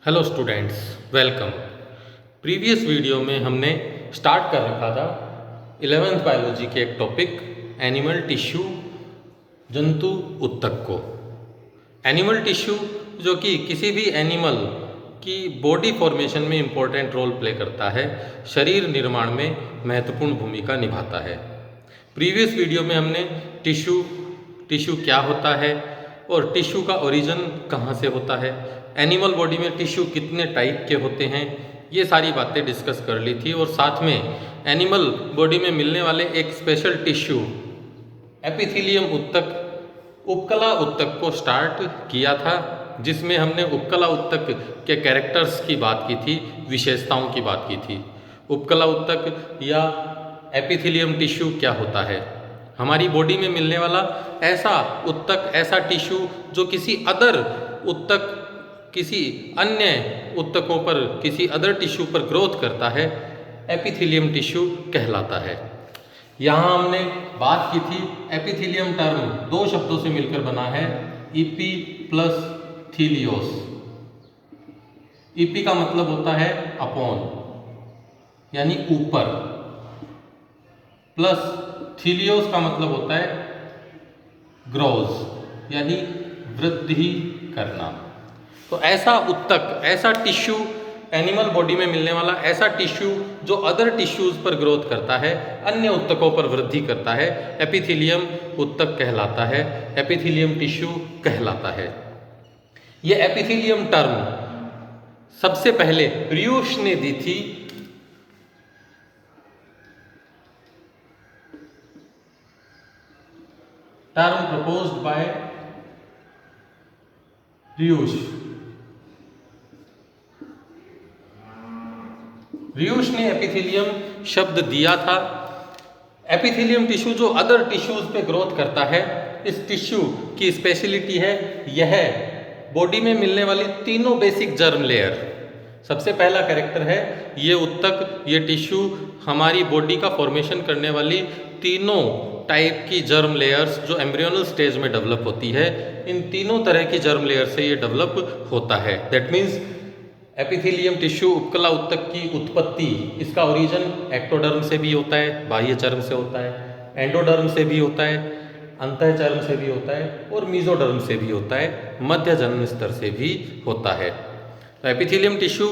Hello students, welcome. Previous video में हमने start कर रखा था 11th बायोलॉजी के एक टॉपिक एनिमल टिश्यू, जंतु ऊतक को। एनिमल टिश्यू जो कि किसी भी एनिमल की बॉडी फॉर्मेशन में इम्पोर्टेंट रोल प्ले करता है, शरीर निर्माण में महत्वपूर्ण भूमिका निभाता है। प्रीवियस वीडियो में हमने टिश्यू क्या होता है और टिश्यू का ओरिजिन कहाँ से होता है, एनिमल बॉडी में टिश्यू कितने टाइप के होते हैं, ये सारी बातें डिस्कस कर ली थी। और साथ में एनिमल बॉडी में मिलने वाले एक स्पेशल टिश्यू एपिथेलियम ऊतक, उपकला ऊतक को स्टार्ट किया था, जिसमें हमने उपकला ऊतक के कैरेक्टर्स की बात की थी, विशेषताओं की बात की थी। उपकला ऊतक या एपिथेलियम टिश्यू क्या होता है, हमारी बॉडी में मिलने वाला ऐसा ऊतक, ऐसा टिश्यू जो किसी अदर ऊतक, किसी अन्य ऊतकों पर, किसी अदर टिश्यू पर ग्रोथ करता है, एपिथेलियम टिश्यू कहलाता है। यहाँ हमने बात की थी एपिथेलियम टर्म दो शब्दों से मिलकर बना है, इपी प्लस थीलियोस। इपी का मतलब होता है अपॉन यानी ऊपर, प्लस थीलियोस का मतलब होता है ग्रोज यानी वृद्धि करना। तो ऐसा ऊतक, ऐसा टिश्यू, एनिमल बॉडी में मिलने वाला ऐसा टिश्यू जो अदर टिश्यूज पर ग्रोथ करता है, अन्य ऊतकों पर वृद्धि करता है, एपिथेलियम ऊतक कहलाता है, एपिथेलियम टिश्यू कहलाता है। यह एपिथेलियम टर्म सबसे पहले रियूश ने दी थी टर्म प्रपोज्ड बाय रियूश। रियूश ने एपिथेलियम शब्द दिया था। एपिथेलियम टिश्यू जो अदर टिश्यूज पे ग्रोथ करता है, इस टिश्यू की स्पेशलिटी है, यह बॉडी में मिलने वाली तीनों बेसिक जर्म लेयर। सबसे पहला कैरेक्टर है ये ऊतक, ये टिश्यू हमारी बॉडी का फॉर्मेशन करने वाली तीनों टाइप की जर्म लेयर्स जो एम्ब्रियोनल स्टेज में डेवलप होती है, इन तीनों तरह की जर्म लेयर से ये डेवलप होता है। दैट मीन्स एपिथेलियम टिश्यू, उपकला ऊतक की उत्पत्ति, इसका ओरिजिन एक्टोडर्म से भी होता है, बाह्य चर्म से होता है, एंडोडर्म से भी होता है, अंतः चर्म से भी होता है और मीजोडर्म से भी होता है, मध्य जनन स्तर से भी होता है। तो epithelium tissue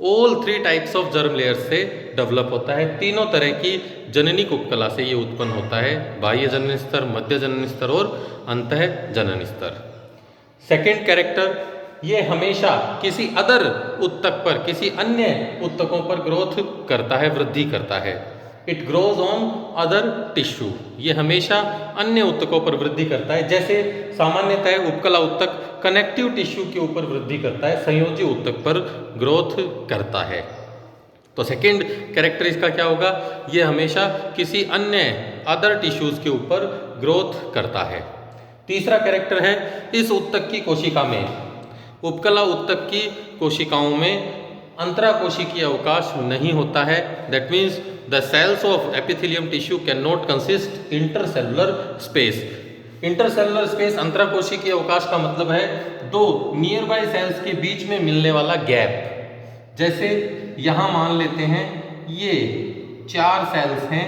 all three types of germ layer से डेवलप होता है, तीनों तरह की जननिक उपकला से ये उत्पन्न होता है, बाह्य जनन स्तर, मध्य जनन स्तर और अंतः जनन स्तर। सेकेंड कैरेक्टर, ये हमेशा किसी अदर ऊतक पर, किसी अन्य ऊतकों पर ग्रोथ करता है, वृद्धि करता है। It grows on other tissue, ये हमेशा अन्य ऊतकों पर वृद्धि करता है। जैसे सामान्यतः उपकला ऊतक कनेक्टिव टिश्यू के ऊपर वृद्धि करता है, संयोजी ऊतक पर ग्रोथ करता है। तो सेकेंड कैरेक्टर इसका क्या होगा, ये हमेशा किसी अन्य अदर टिश्यूज के ऊपर ग्रोथ करता है। तीसरा कैरेक्टर है, इस ऊतक की कोशिका में, उपकला ऊतक की कोशिकाओं में अंतराकोशिकीय अवकाश नहीं होता है। That means the cells of epithelium tissue can not consist intercellular space. Intercellular space, अंतराकोशिकीय अवकाश का मतलब है दो नियर बाय सेल्स के बीच में मिलने वाला गैप। जैसे यहाँ मान लेते हैं ये 4 सेल्स हैं,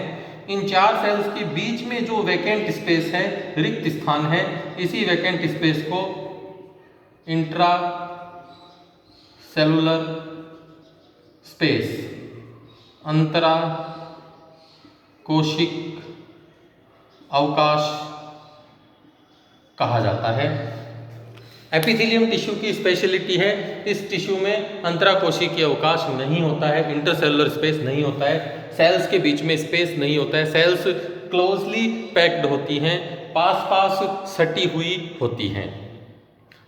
इन 4 सेल्स के बीच में जो वैकेंट स्पेस है, रिक्त स्थान है, इसी वैकेंट स्पेस को इंट्रा सेलुलर स्पेस, अंतरा कोशिक अवकाश कहा जाता है। एपिथेलियम टिश्यू की स्पेशलिटी है, इस टिश्यू में अंतराकोशिकीय अवकाश नहीं होता है, इंटरसेलुलर स्पेस नहीं होता है, सेल्स के बीच में स्पेस नहीं होता है, सेल्स क्लोजली पैक्ड होती हैं, पास पास सटी हुई होती हैं।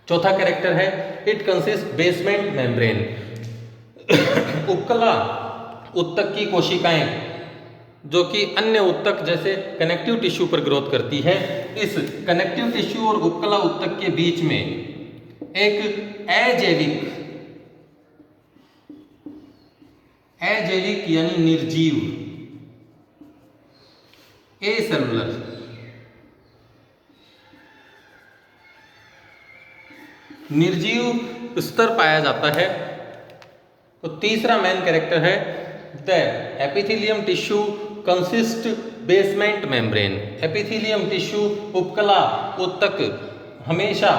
चौथा कैरेक्टर है, इट कंसिस्ट बेसमेंट मेम्ब्रेन। उपकला ऊतक की कोशिकाएं जो कि अन्य ऊतक जैसे कनेक्टिव टिश्यू पर ग्रोथ करती है, इस कनेक्टिव टिश्यू और उपकला ऊतक के बीच में एक अजैविक यानी निर्जीव, एसेलुलर निर्जीव स्तर पाया जाता है। तो तीसरा मेन कैरेक्टर है the epithelium tissue consist basement membrane. Epithelium tissue उपकला ऊतक हमेशा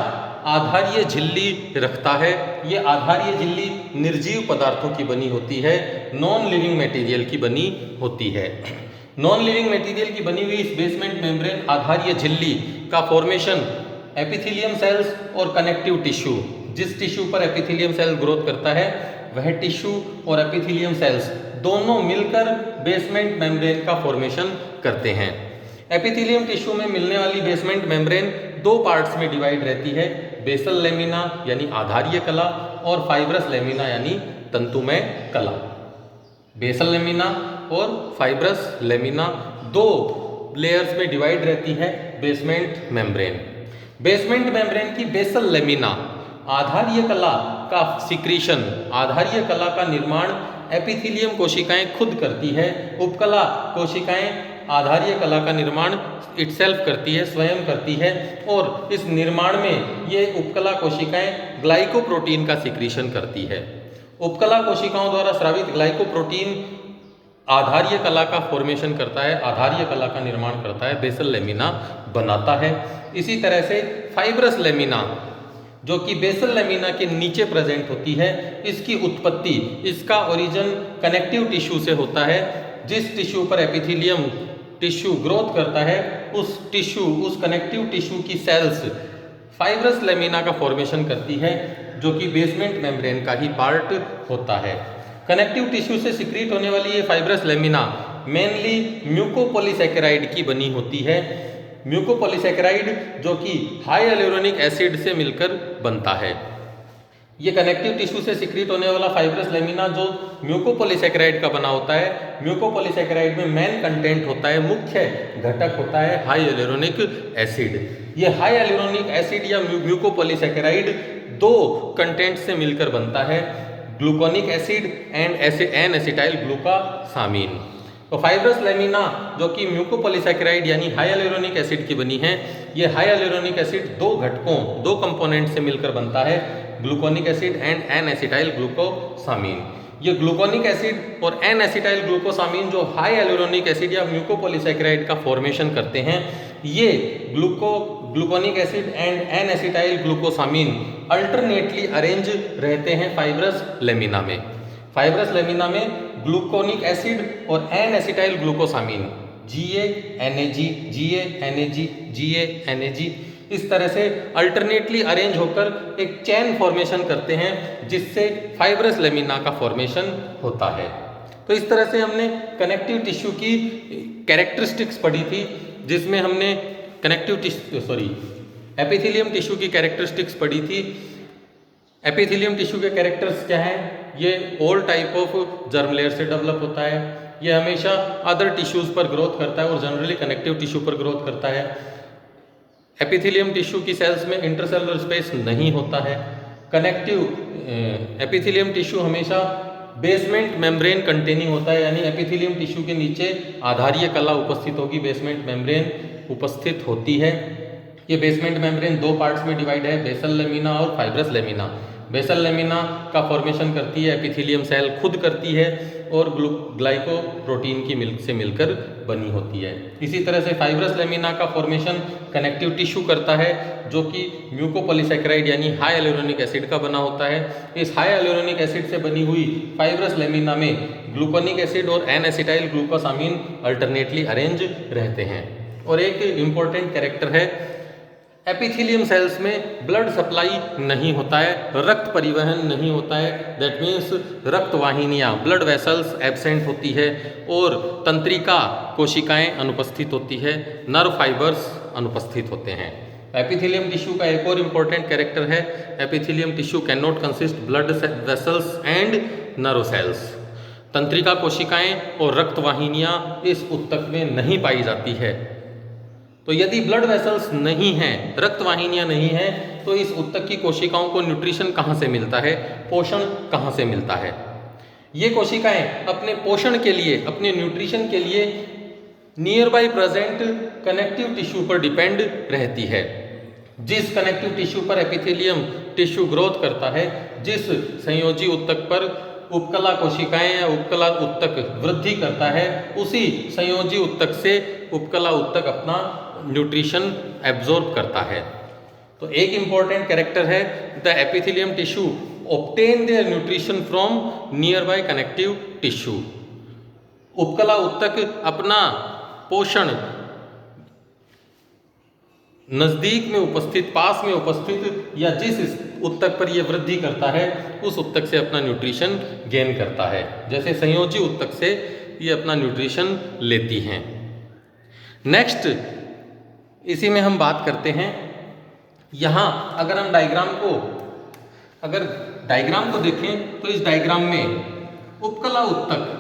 आधारीय झिल्ली रखता है। ये आधारीय झिल्ली निर्जीव पदार्थों की बनी होती है, नॉन लिविंग मटेरियल की बनी होती है। नॉन लिविंग मटेरियल की बनी हुई इस बेसमेंट मेम्ब्रेन आधारीय झिल्ली का फॉर्मेशन एपिथेलियम सेल्स और कनेक्टिव टिश्यू, जिस टिश्यू पर एपिथेलियम सेल ग्रोथ करता है वह टिश्यू और एपिथेलियम सेल्स दोनों मिलकर बेसमेंट मेम्ब्रेन का फॉर्मेशन करते हैं। एपिथेलियम टिश्यू में मिलने वाली बेसमेंट मेम्ब्रेन दो पार्ट्स में डिवाइड रहती है, बेसल लेमिना यानी आधारीय कला और फाइब्रस लेमिना यानी तंतुमय कला। बेसल लेमिना और फाइब्रस लेमिना दो लेयर्स में डिवाइड रहती है बेसमेंट मेम्ब्रेन। बेसमेंट मेम्ब्रेन की बेसल लेमिना आधारीय कला का सिक्रीशन, आधारीय कला का निर्माण एपिथेलियम कोशिकाएं खुद करती है। उपकला कोशिकाएं आधारीय कला का निर्माण इटसेल्फ करती है, स्वयं करती है, और इस निर्माण में ये उपकला कोशिकाएं ग्लाइकोप्रोटीन का सिक्रीशन करती है। उपकला कोशिकाओं द्वारा स्रावित ग्लाइकोप्रोटीन आधारीय कला का फॉर्मेशन करता है, आधारीय कला का निर्माण करता है, बेसल लेमिना बनाता है। इसी तरह से फाइब्रस लेमिना जो कि बेसल लेमिना के नीचे प्रेजेंट होती है, इसकी उत्पत्ति, इसका ओरिजिन कनेक्टिव टिश्यू से होता है। जिस टिश्यू पर एपिथेलियम टिश्यू ग्रोथ करता है उस टिश्यू, उस कनेक्टिव टिश्यू की सेल्स फाइब्रस लेमिना का फॉर्मेशन करती है जो कि बेसमेंट मेम्ब्रेन का ही पार्ट होता है। कनेक्टिव टिश्यू से सिक्रीट होने वाली ये फाइब्रस लेमिना मेनली म्यूकोपॉलीसैकेराइड की बनी होती है। म्यूकोपॉलीसैकेराइड जो कि हाई हाइलुरोनिक एसिड से मिलकर बनता है। ये कनेक्टिव टिश्यू से सिक्रीट होने वाला फाइब्रस लेमिना जो म्यूकोपॉलीसैकेराइड का बना होता है, म्यूकोपॉलीसैकेराइड में मेन कंटेंट होता है, मुख्य घटक होता है हाई हाइलुरोनिक एसिड। ये हाई हाइलुरोनिक एसिड या म्यूकोपॉलीसैकेराइड दो कंटेंट से मिलकर बनता है, gluconic acid and N acetyl glucosamine. तो फाइब्रस लेमिना जो कि म्यूकोपॉलीसैकेराइड यानी हाई हाइलुरोनिक एसिड की बनी है, ये हाई हाइलुरोनिक एसिड दो घटकों, दो कंपोनेंट से मिलकर बनता है, gluconic acid and N acetyl glucosamine. ये ग्लूकोनिक एसिड और एन एसिटाइल ग्लूकोसामीन जो हाई हाइलुरोनिक एसिड या म्यूकोपॉलीसैकेराइड का फॉर्मेशन करते हैं, ये gluconic acid and N acetyl glucosamine alternately arrange रहते हैं फाइब्रस लेमिना में। फाइब्रस लेमिना में ग्लूकोनिक एसिड और N acetyl glucosamine GANAG GANAG GANAG इस तरह से अल्टरनेटली अरेंज होकर एक चेन फॉर्मेशन करते हैं जिससे फाइब्रस लेमिना का फॉर्मेशन होता है। तो इस तरह से हमने कनेक्टिव टिश्यू की कैरेक्टरिस्टिक्स पढ़ी थी, जिसमें हमने एपिथेलियम टिश्यू की कैरेक्टरिस्टिक्स पढ़ी थी। एपिथेलियम टिश्यू के कैरेक्टर्स क्या हैं? ये all type of germ layer से डेवलप होता है, ये हमेशा अदर टिश्यूज पर ग्रोथ करता है और जनरली कनेक्टिव टिश्यू पर ग्रोथ करता है। एपिथेलियम टिश्यू की सेल्स में इंटरसेलुलर स्पेस नहीं होता है। एपिथेलियम टिश्यू हमेशा बेसमेंट मेम्ब्रेन कंटेनिंग होता है, यानी एपिथेलियम टिश्यू के नीचे आधारीय कला उपस्थित होगी, बेसमेंट मेम्ब्रेन उपस्थित होती है। ये बेसमेंट मेम्ब्रेन दो पार्ट्स में डिवाइड है, बेसल लेमिना और फाइब्रस लेमिना। बेसल लेमिना का फॉर्मेशन करती है एपिथेलियम सेल खुद करती है और ग्लाइकोप्रोटीन की मिल्क से मिलकर बनी होती है। इसी तरह से फाइब्रस लेमिना का फॉर्मेशन कनेक्टिव टिश्यू करता है जो कि म्यूकोपॉलीसैकेराइड यानी हाई हाइलुरोनिक एसिड का बना होता है। इस हाई हाइलुरोनिक एसिड से बनी हुई फाइब्रस लेमिना में ग्लूकोनिक एसिड और N acetyl glucosamine alternately arrange रहते हैं। और एक इम्पॉर्टेंट कैरेक्टर है, एपिथेलियम सेल्स में ब्लड सप्लाई नहीं होता है, रक्त परिवहन नहीं होता है। दैट मीन्स रक्त वाहिनियाँ, ब्लड वेसल्स एब्सेंट होती है और तंत्रिका कोशिकाएं अनुपस्थित होती है, नर्व फाइबर्स अनुपस्थित होते हैं। एपिथेलियम टिश्यू का एक और इम्पॉर्टेंट कैरेक्टर है, epithelium tissue can not consist blood vessels and nerve cells. तंत्रिका कोशिकाएं और रक्त वाहिनियाँ इस ऊतक में नहीं पाई जाती है। तो यदि ब्लड वेसल्स नहीं हैं, रक्त वाहिनियां नहीं हैं, तो इस ऊतक की कोशिकाओं को न्यूट्रिशन कहाँ से मिलता है, पोषण कहाँ से मिलता है? ये कोशिकाएं अपने पोषण के लिए, अपने न्यूट्रिशन के लिए near by present connective tissue पर डिपेंड रहती है। जिस कनेक्टिव टिश्यू पर एपिथेलियम टिश्यू ग्रोथ करता है, जिस संयोजी ऊतक पर उपकला कोशिकाएं या उपकला ऊतक वृद्धि करता है, उसी संयोजी ऊतक से उपकला ऊतक अपना न्यूट्रिशन एब्जॉर्ब करता है। तो एक इंपॉर्टेंट कैरेक्टर है, the epithelium tissue obtain their nutrition from near by connective tissue. उपकला ऊतक अपना पोषण नजदीक में उपस्थित, पास में उपस्थित या जिस ऊतक पर यह वृद्धि करता है उस ऊतक से अपना न्यूट्रिशन गेन करता है। जैसे संयोजी ऊतक से ये अपना न्यूट्रिशन लेती हैं। नेक्स्ट इसी में हम बात करते हैं, यहाँ अगर हम डायग्राम को देखें तो इस डायग्राम में उपकला ऊतक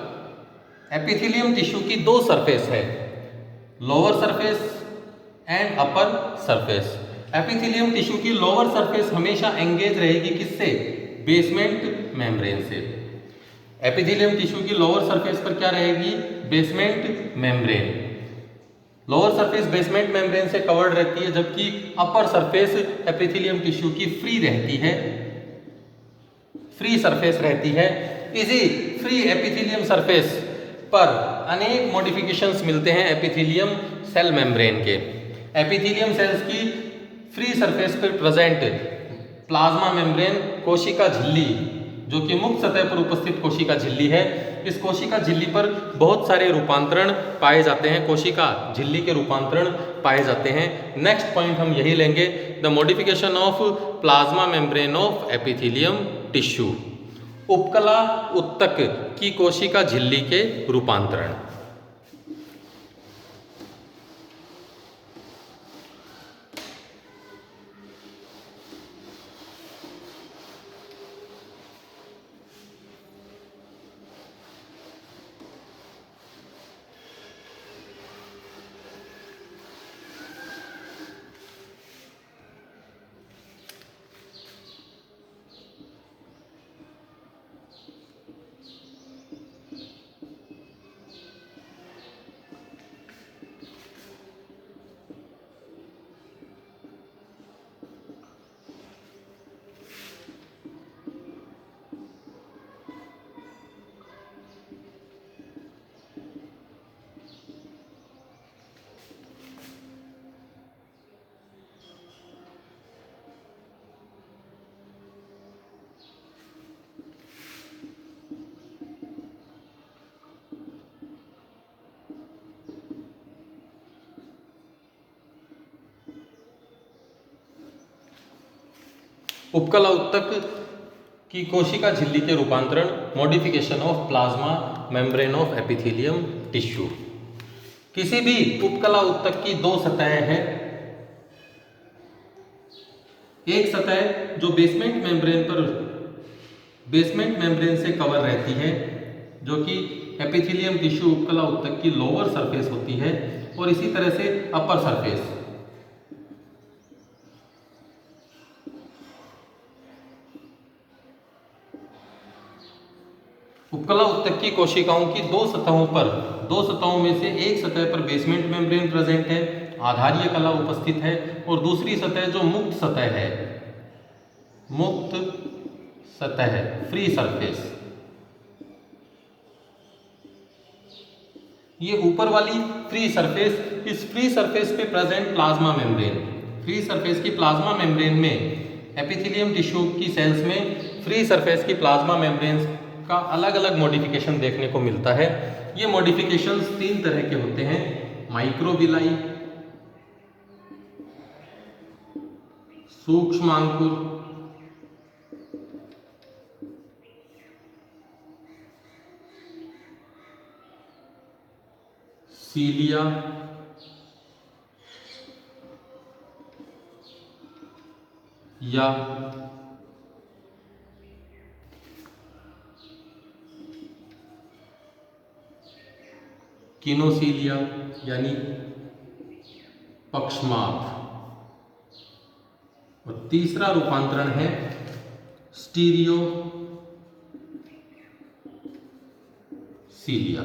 एपिथेलियम टिश्यू की दो सरफेस है, lower surface and upper surface. Epithelium tissue की लोअर सरफेस हमेशा एंगेज रहेगी किससे? बेसमेंट मेम्ब्रेन से। एपिथेलियम टिश्यू की लोअर सरफेस पर क्या रहेगी? Basement membrane. Lower surface basement membrane से कवर्ड रहती है, जबकि अपर सरफेस एपिथेलियम टिश्यू की फ्री रहती है, फ्री सरफेस रहती है। इसी फ्री एपिथेलियम सरफेस पर अनेक मॉडिफिकेशंस मिलते हैं एपिथेलियम सेल मेम्ब्रेन के। एपिथेलियम सेल्स की फ्री सरफेस पर प्रेजेंट प्लाज्मा मेम्ब्रेन कोशिका झिल्ली, जो कि मुक्त सतह पर उपस्थित कोशिका झिल्ली है, इस कोशिका झिल्ली पर बहुत सारे रूपांतरण पाए जाते हैं, कोशिका झिल्ली के रूपांतरण पाए जाते हैं। नेक्स्ट पॉइंट हम यही लेंगे, the modification of plasma membrane of epithelium tissue. उपकला ऊतक की कोशिका झिल्ली के रूपांतरण। उपकला ऊतक की कोशिका झिल्ली के रूपांतरण, modification of plasma membrane of epithelium tissue. किसी भी उपकला ऊतक की दो सतहें हैं, एक सतह जो बेसमेंट मेम्ब्रेन से कवर रहती है, जो कि एपिथेलियम टिश्यू उपकला ऊतक की लोअर सरफेस होती है, और इसी तरह से अपर सरफेस। उपकला ऊतक की कोशिकाओं की दो सतहों में से एक सतह पर बेसमेंट मेम्ब्रेन प्रेजेंट है, आधारीय कला उपस्थित है, और दूसरी सतह जो मुक्त सतह है, फ्री सरफेस। ये ऊपर वाली फ्री सरफेस, इस फ्री सरफेस पे present plasma membrane, free surface की प्लाज्मा मेम्ब्रेन में एपिथेलियम टिश्यू की सेल्स में फ्री सरफेस की प्लाज्मा मेम्ब्रेन का अलग अलग मॉडिफिकेशन देखने को मिलता है। ये मॉडिफिकेशंस तीन तरह के होते हैं, माइक्रोविलाई, सूक्ष्मांकुर, सीलिया, या किनोसीलिया यानी पक्षमार्ग, और तीसरा रूपांतरण है स्टीरियोसीलिया।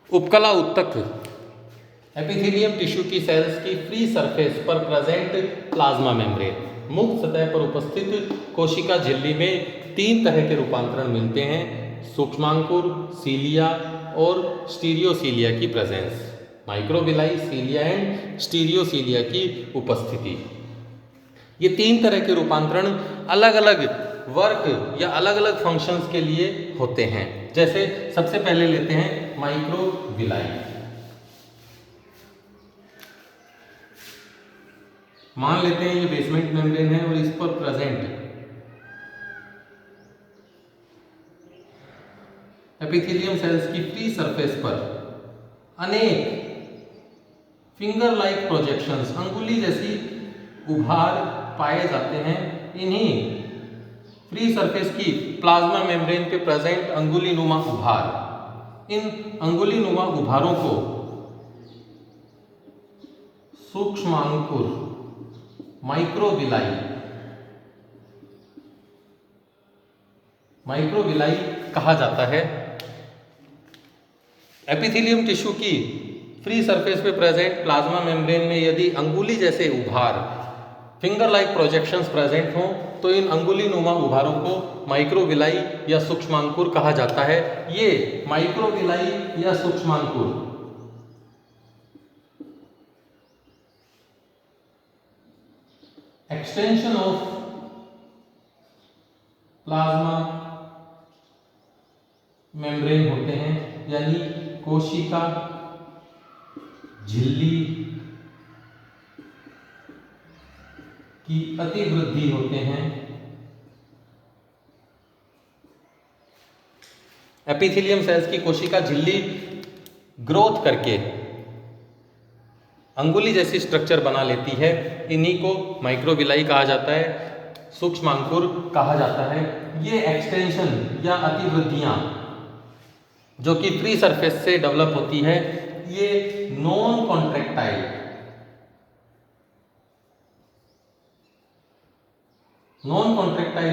उपकला ऊतक एपिथेलियम टिश्यू की सेल्स की फ्री सरफेस पर प्रेजेंट प्लाज्मा मेम्ब्रेन, मुक्त सतह पर उपस्थित कोशिका झिल्ली में 3 तरह के रूपांतरण मिलते हैं, सूक्ष्मांकुर, सीलिया और स्टीरियोसीलिया की प्रेजेंस, माइक्रोविलाई, सीलिया एंड स्टीरियोसीलिया की उपस्थिति। ये 3 तरह के रूपांतरण अलग अलग वर्क या अलग अलग फंक्शंस के लिए होते हैं। जैसे सबसे पहले लेते हैं माइक्रोविलाई। मान लेते हैं ये बेसमेंट मेम्ब्रेन है और इस पर प्रेजेंट एपिथेलियम सेल्स की फ्री सरफेस पर अनेक फिंगर लाइक प्रोजेक्शंस, अंगुली जैसी उभार पाए जाते हैं। इन्हीं फ्री सरफेस की प्लाज्मा मेम्ब्रेन पे प्रेजेंट अंगुली नुमा उभार, इन अंगुली नुमा उभारों को सूक्ष्मांकुर, माइक्रोविलाई कहा जाता है। एपिथेलियम टिश्यू की फ्री सरफेस पे प्रेजेंट प्लाज्मा मेम्ब्रेन में यदि अंगुली जैसे उभार, फिंगर लाइक प्रोजेक्शंस प्रेजेंट हों तो इन अंगुली नुमा उभारों को माइक्रोविलाई या सूक्ष्मांकुर कहा जाता है। ये माइक्रोविलाई या सूक्ष्मांकुर एक्सटेंशन ऑफ प्लाज्मा मेम्ब्रेन होते हैं, यानी कोशिका झिल्ली की अतिवृद्धि होते हैं। एपिथेलियम सेल्स की कोशिका झिल्ली ग्रोथ करके अंगुली जैसी स्ट्रक्चर बना लेती है, इन्हीं को माइक्रोविलाई कहा जाता है, सूक्ष्मांकुर कहा जाता है। ये एक्सटेंशन या अतिवृद्धियां जो कि फ्री सरफेस से डेवलप होती है, ये नॉन कॉन्ट्रैक्टाइल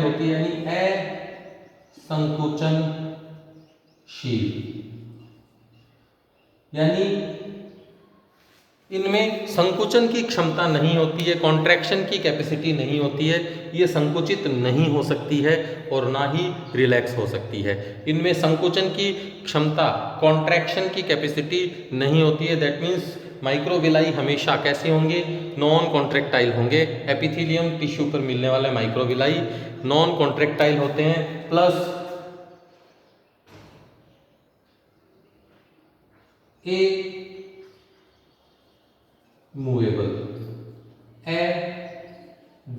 होती है, यानी असंकुचनशील, यानी इनमें संकुचन की क्षमता नहीं होती है, कॉन्ट्रैक्शन की कैपेसिटी नहीं होती है, ये संकुचित नहीं हो सकती है और ना ही रिलैक्स हो सकती है। इनमें संकुचन की क्षमता, कॉन्ट्रैक्शन की कैपेसिटी नहीं होती है। दैट मीन्स माइक्रोविलाई हमेशा कैसे होंगे? नॉन कॉन्ट्रैक्टाइल होंगे। एपिथेलियम टिश्यू पर मिलने वाले माइक्रोविलाई नॉन कॉन्ट्रैक्टाइल होते हैं, प्लस मूवेबल,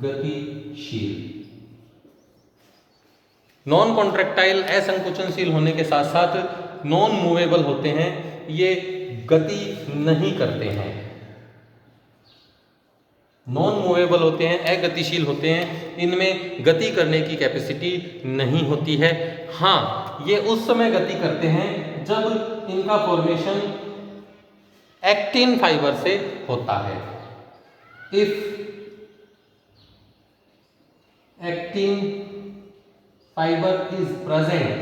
गतिशील। नॉन कॉन्ट्रैक्टाइल असंकुचनशील होने के साथ साथ नॉन मूवेबल होते हैं, ये गति नहीं करते हैं। नॉन मूवेबल होते हैं, अगतिशील होते हैं, इनमें गति करने की कैपेसिटी नहीं होती है। हाँ, ये उस समय गति करते हैं जब इनका फॉर्मेशन एक्टिन फाइबर से होता है। If actin fibre is present,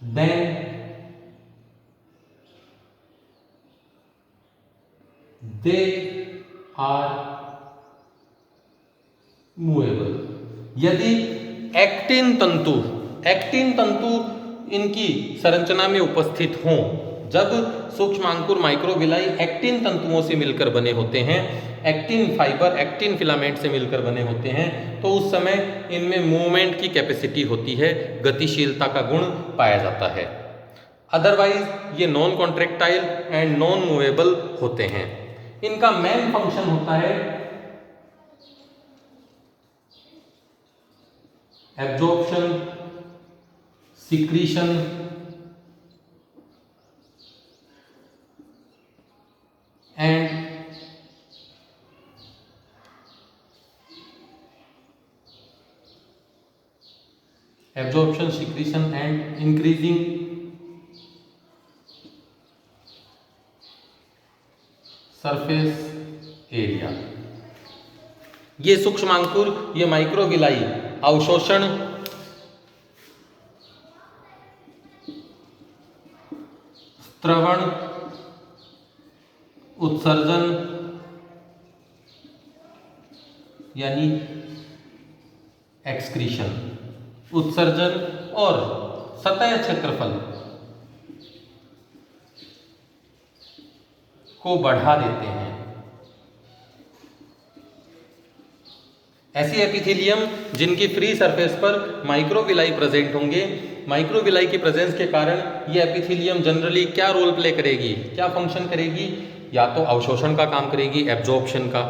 then they are movable. यदि एक्टिन तंतु इनकी संरचना में उपस्थित हों, जब सूक्ष्मांकुर माइक्रोविलाई एक्टिन तंतुओं से मिलकर बने होते हैं, एक्टिन फाइबर, एक्टिन फिलामेंट से मिलकर बने होते हैं, तो उस समय इनमें मूवमेंट की कैपेसिटी होती है, गतिशीलता का गुण पाया जाता है। अदरवाइज ये non contractile and non movable होते हैं। इनका मेन फंक्शन होता है absorption, secretion and increasing surface area. ये सूक्ष्मांकुर, ये माइक्रोविलाई अवशोषण स्त्रवण, उत्सर्जन यानी एक्सक्रीशन, उत्सर्जन और सतह क्षेत्रफल को बढ़ा देते हैं। ऐसी एपिथेलियम जिनकी फ्री सरफेस पर माइक्रोविलाई प्रेजेंट होंगे, माइक्रोविलाई की प्रेजेंस के कारण ये एपिथेलियम जनरली क्या रोल प्ले करेगी, क्या फंक्शन करेगी, या तो अवशोषण का काम करेगी, एब्जॉर्प्शन का,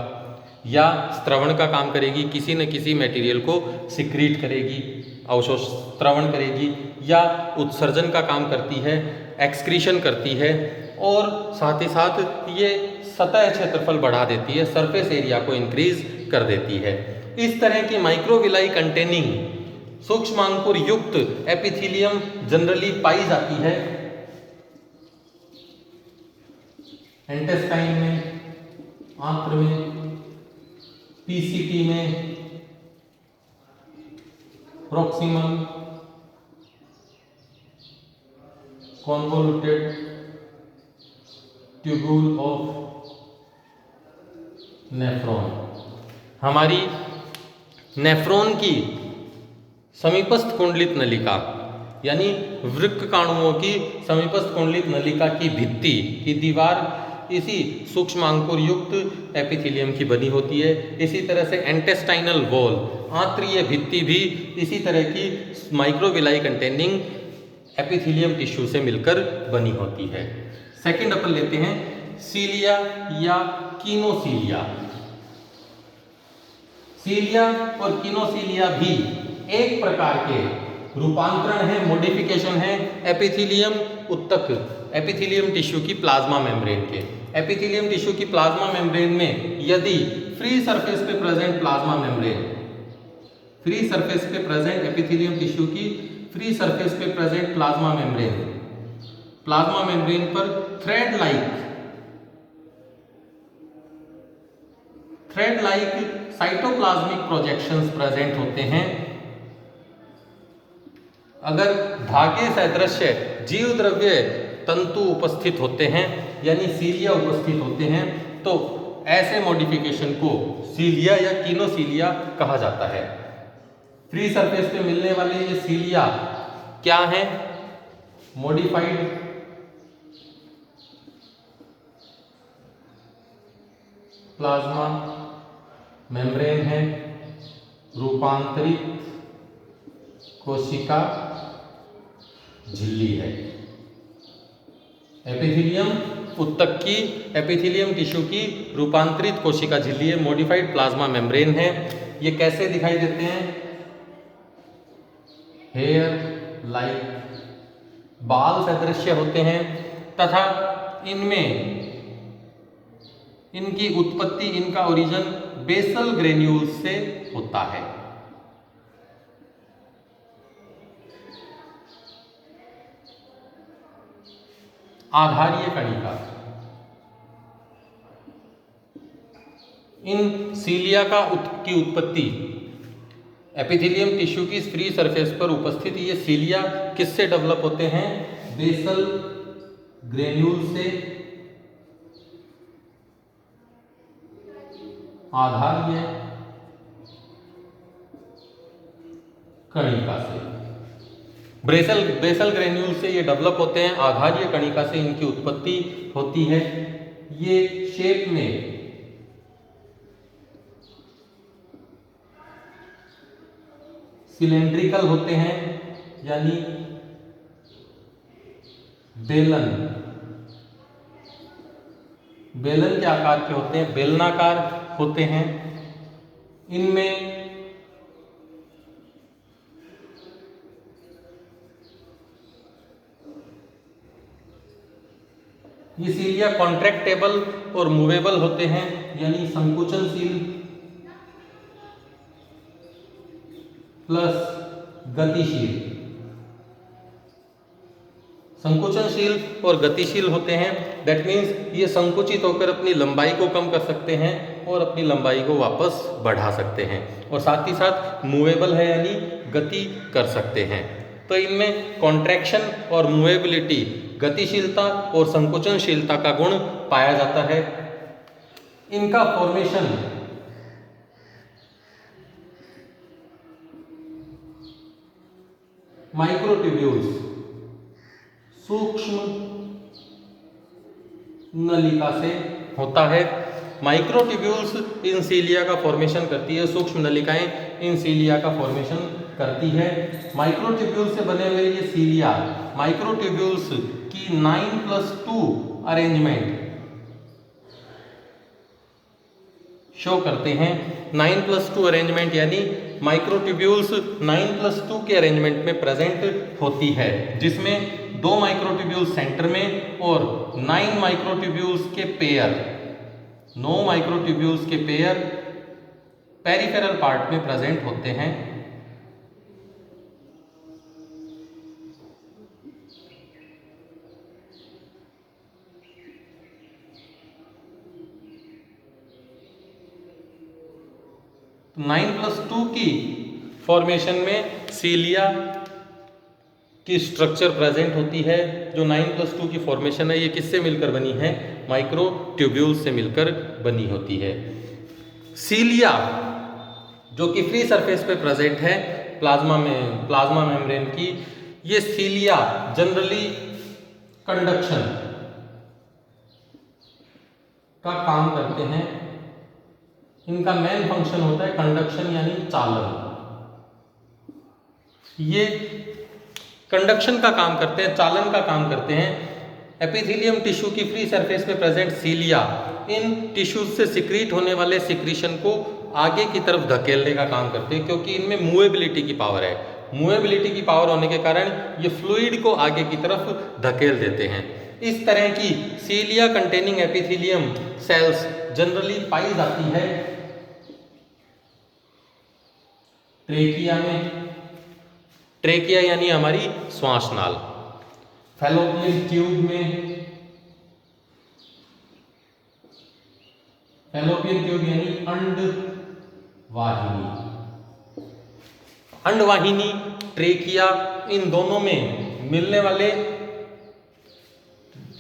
या स्त्रवण का काम करेगी, किसी न किसी मटेरियल को सिक्रीट करेगी, स्त्रवण करेगी, या उत्सर्जन का काम करती है, एक्सक्रीशन करती है, और साथ ही साथ ये सतह क्षेत्रफल बढ़ा देती है, सरफेस एरिया को इंक्रीज कर देती है। इस तरह की माइक्रोविलाई कंटेनिंग सूक्ष्मांकुर युक्त एपिथेलियम जनरली पाई जाती है इंटेस्टाइन में, आंत्र में, पीसीटी में, proximal, convoluted tubule of nephron. हमारी नेफ्रॉन की समीपस्थ कुंडलित नलिका यानी वृक्क काणुओं की समीपस्थ कुंडलित नलिका की भित्ति की दीवार इसी सूक्ष्मांकुर युक्त एपिथेलियम की बनी होती है। इसी तरह से इंटेस्टाइनल वॉल, आंत्रीय भित्ति भी इसी तरह की माइक्रोविलाई कंटेनिंग एपिथेलियम टिश्यू से मिलकर बनी होती है। सेकंड अपन लेते हैं सीलिया या कीनोसीलिया। सीलिया और कीनोसीलिया भी एक प्रकार के रूपांतरण है, मॉडिफिकेशन है एपिथेलियम उत्तक, एपिथेलियम टिश्यू की प्लाज्मा मेम्ब्रेन के। एपिथेलियम टिश्यू की प्लाज्मा मेम्ब्रेन में यदि फ्री सरफेस पे present plasma membrane, free surface पे प्रेजेंट एपिथेलियम टिश्यू की फ्री सरफेस पे प्रेजेंट प्लाज्मा मेम्ब्रेन पर thread like cytoplasmic projections present होते हैं, अगर धागे सदृश्य जीव द्रव्य तंतु उपस्थित होते हैं यानी सीलिया उपस्थित होते हैं, तो ऐसे मॉडिफिकेशन को सीलिया या कीनोसीलिया कहा जाता है। फ्री सरफेस पे मिलने वाले ये सीलिया क्या हैं? मॉडिफाइड प्लाज्मा मेम्ब्रेन है, रूपांतरित कोशिका झिल्ली है। एपिथेलियम उत्तक की एपिथेलियम टिश्यू की रूपांतरित कोशिका झिल्ली है, मॉडिफाइड प्लाज्मा मेम्ब्रेन है। ये कैसे दिखाई देते हैं? हेयर लाइक, बाल सदृश्य होते हैं तथा इनमें इनकी उत्पत्ति, इनका ओरिजिन बेसल ग्रेन्यूल्स से होता है। आधारीय कणिका, इन सीलिया की उत्पत्ति एपिथेलियम टिश्यू की फ्री सरफेस पर उपस्थित ये सीलिया किससे डेवलप होते हैं? बेसल ग्रेन्यूल से, आधारीय कणिका से। बेसल ग्रेन्यूल से ये डेवलप होते हैं, आधारीय कणिका से इनकी उत्पत्ति होती है। ये शेप में सिलेंड्रिकल होते हैं यानी बेलन के आकार के होते हैं, बेलनाकार होते हैं। इनमें ये सीलिया कॉन्ट्रैक्टेबल और मूवेबल होते हैं यानी संकुचनशील प्लस गतिशील। संकुचनशील और गतिशील होते हैं, दैट मीन्स ये संकुचित होकर अपनी लंबाई को कम कर सकते हैं और अपनी लंबाई को वापस बढ़ा सकते हैं, और साथ ही साथ मूवेबल है यानी गति कर सकते हैं। तो इनमें कॉन्ट्रैक्शन और मूवेबिलिटी, गतिशीलता और संकुचनशीलता का गुण पाया जाता है। इनका फॉर्मेशन माइक्रोट्यूब्यूल्स, सूक्ष्म नलिका से होता है। माइक्रोट्यूब्यूल्स इन सीलिया का फॉर्मेशन करती है, सूक्ष्म नलिकाएं इन सीलिया का फॉर्मेशन करती है। माइक्रोट्यूब्यूल्स से बने हुए ये सीलिया माइक्रोट्यूब्यूल्स की 9+2 अरेंजमेंट शो करते हैं। 9+2 अरेंजमेंट यानी माइक्रोट्यूब्यूल्स 9+2 के अरेंजमेंट में प्रेजेंट होती है, जिसमें 2 माइक्रोट्यूब्यूल्स सेंटर में और 9 माइक्रोट्यूब्यूल्स के पेयर 9 माइक्रोट्यूब्यूल्स के पेयर पेरिफेरल पार्ट में प्रेजेंट होते हैं। तो 9+2 की फॉर्मेशन में सीलिया की स्ट्रक्चर प्रेजेंट होती है। जो 9+2 की फॉर्मेशन है ये किससे मिलकर बनी है? माइक्रोट्यूब्यूल्स से मिलकर बनी होती है। सीलिया जो कि फ्री सरफेस पे प्रेजेंट है प्लाज्मा मेम्ब्रेन की, ये सीलिया जनरली कंडक्शन का काम करते हैं। इनका मेन फंक्शन होता है कंडक्शन यानी चालन। ये कंडक्शन का काम करते हैं, चालन का काम करते हैं। एपिथेलियम टिश्यू की फ्री सरफेस पे प्रेजेंट सीलिया इन टिश्यूज से सिक्रीट होने वाले सिक्रीशन को आगे की तरफ धकेलने का काम करते हैं, क्योंकि इनमें मूवेबिलिटी की पावर है। मूवेबिलिटी की पावर होने के कारण ये फ्लूइड को आगे की तरफ धकेल देते हैं। इस तरह की सीलिया कंटेनिंग एपिथेलियम सेल्स जनरली पाई जाती है ट्रेकिया में। ट्रेकिया यानी हमारी श्वास नाल, फैलोपियन ट्यूब में, फैलोपियन ट्यूब यानी अंडवाहिनी, अंडवाहिनी ट्रेकिया, इन दोनों में मिलने वाले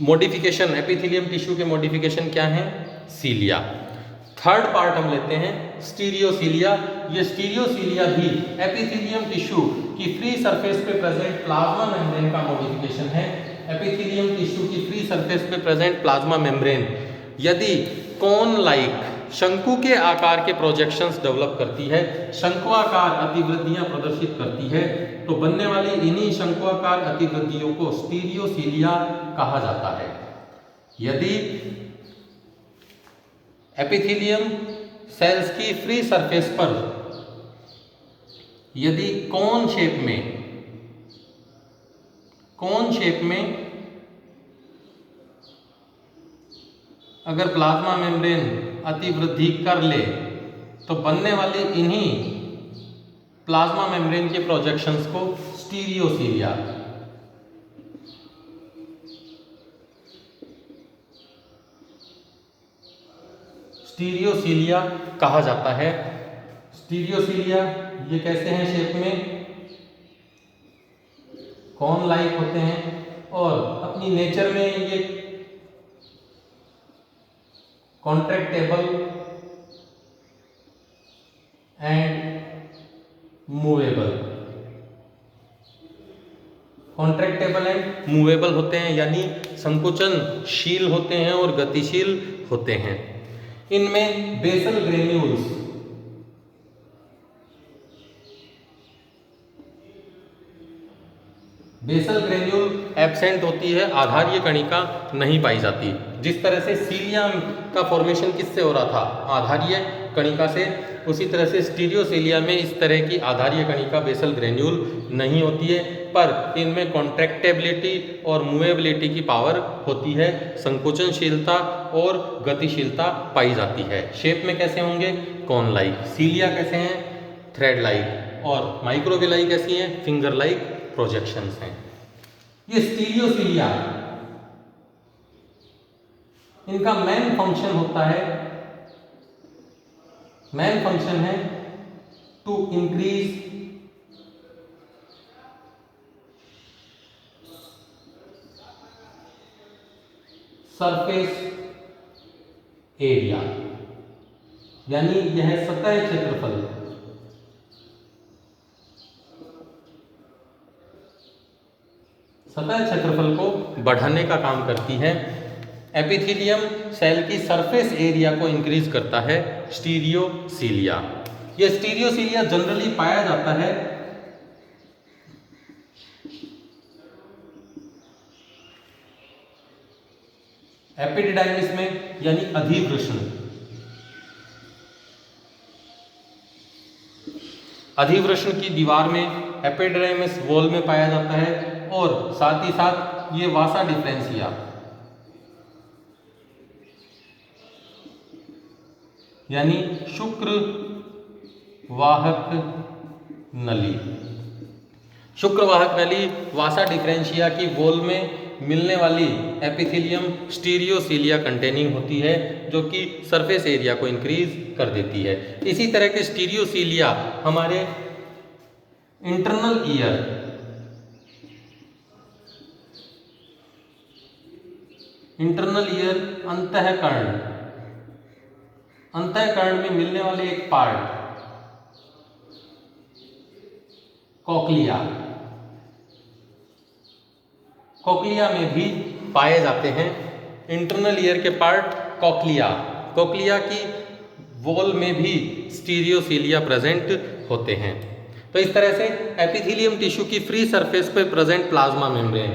मॉडिफिकेशन, एपिथेलियम टिश्यू के मॉडिफिकेशन क्या हैं? सीलिया। थर्ड पार्ट हम लेते हैं स्टीरियोसीलिया। ये स्टीरियोसीलिया भी एपिथेलियम टिश्यू की फ्री सरफेस पे प्रेजेंट प्लाज्मा मेम्ब्रेन का मॉडिफिकेशन है। एपिथेलियम टिश्यू की फ्री सरफेस पे प्रेजेंट प्लाज्मा मेम्ब्रेन यदि कोन लाइक शंकु के आकार के प्रोजेक्शंस डेवलप करती है, शंकुआकार अतिवृद्धियां प्रदर्शित करती है, तो बनने वाली इन्हीं शंकुआकार अतिवृद्धियों को स्टीरियोसीलिया कहा जाता है। यदि एपिथेलियम सेल्स की फ्री सरफेस पर यदि कोन शेप में अगर प्लाज्मा मेम्ब्रेन अतिवृद्धि कर ले, तो बनने वाली इन्हीं प्लाज्मा मेम्ब्रेन के प्रोजेक्शंस को स्टीरियोसीलिया कहा जाता है। स्टीरियोसीलिया ये कैसे हैं? शेप में कॉन लाइक होते हैं और अपनी नेचर में ये कॉन्ट्रैक्टेबल एंड मूवेबल, कॉन्ट्रैक्टेबल एंड मूवेबल होते हैं, यानी संकुचनशील होते हैं और गतिशील होते हैं। इनमें basal granules basal granule absent होती है, आधारीय कणिका नहीं पाई जाती। जिस तरह से सीलिया का फॉर्मेशन किससे हो रहा था? आधारीय कणिका से। उसी तरह से स्टीरियोसीलिया में इस तरह की आधारीय कणिका बेसल ग्रेन्यूल नहीं होती है, पर इनमें कॉन्ट्रैक्टेबिलिटी और मूवेबिलिटी की पावर होती है, संकुचनशीलता और गतिशीलता पाई जाती है। शेप में कैसे होंगे? Cone like. सीलिया कैसे हैं? Thread like. और माइक्रोविलाई कैसी हैं? फिंगर लाइक प्रोजेक्शंस हैं। ये स्टीरियोसीलिया, इनका मेन फंक्शन होता है, मेन फंक्शन है टू इंक्रीज सरफेस एरिया, यानी यह सतह क्षेत्रफल को बढ़ाने का काम करती है। एपिथेलियम सेल की सरफेस एरिया को इंक्रीज करता है स्टीरियोसीलिया। यह स्टीरियोसीलिया जनरली पाया जाता है एपिडिडाइमिस में, यानी अधिवृष्ण की दीवार में, एपिडिडाइमिस वॉल में पाया जाता है। और साथ ही साथ ये वासा डिफरेंशिया, यानी शुक्र वाहक नली, वासा डिफरेंशिया की वॉल में मिलने वाली एपिथेलियम स्टीरियोसीलिया कंटेनिंग होती है, जो कि सरफेस एरिया को इंक्रीज कर देती है। इसी तरह के स्टीरियोसीलिया हमारे इंटरनल ईयर अंतःकर्ण में मिलने वाले एक पार्ट कोक्लिया में भी पाए जाते हैं। इंटरनल ईयर के पार्ट कोक्लिया की वॉल में भी स्टीरियोसीलिया प्रेजेंट होते हैं। तो इस तरह से एपिथेलियम टिश्यू की फ्री सरफेस पर प्रेजेंट प्लाज्मा मेम्ब्रेन,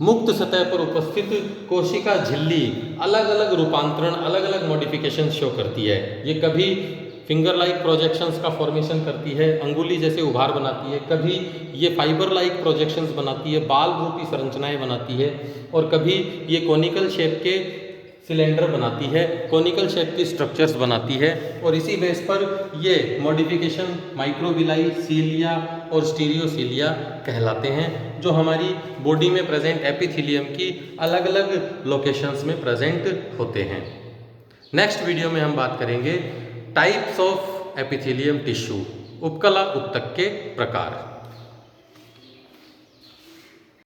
मुक्त सतह पर उपस्थित कोशिका झिल्ली अलग अलग रूपांतरण, अलग अलग मॉडिफिकेशन शो करती है। ये कभी फिंगर लाइक प्रोजेक्शंस का फॉर्मेशन करती है, अंगुली जैसे उभार बनाती है, कभी ये फाइबर लाइक प्रोजेक्शंस बनाती है, बाल रूपी संरचनाएं बनाती है, और कभी ये कोनिकल शेप के सिलेंडर बनाती है, कोनिकल शेप की स्ट्रक्चर्स बनाती है। और इसी बेस पर ये मॉडिफिकेशन माइक्रोविलाई, सीलिया और स्टीरियोसीलिया कहलाते हैं, जो हमारी बॉडी में प्रेजेंट एपिथेलियम की अलग अलग लोकेशंस में प्रेजेंट होते हैं। नेक्स्ट वीडियो में हम बात करेंगे टाइप्स ऑफ एपिथेलियम टिश्यू, उपकला ऊतक के प्रकार।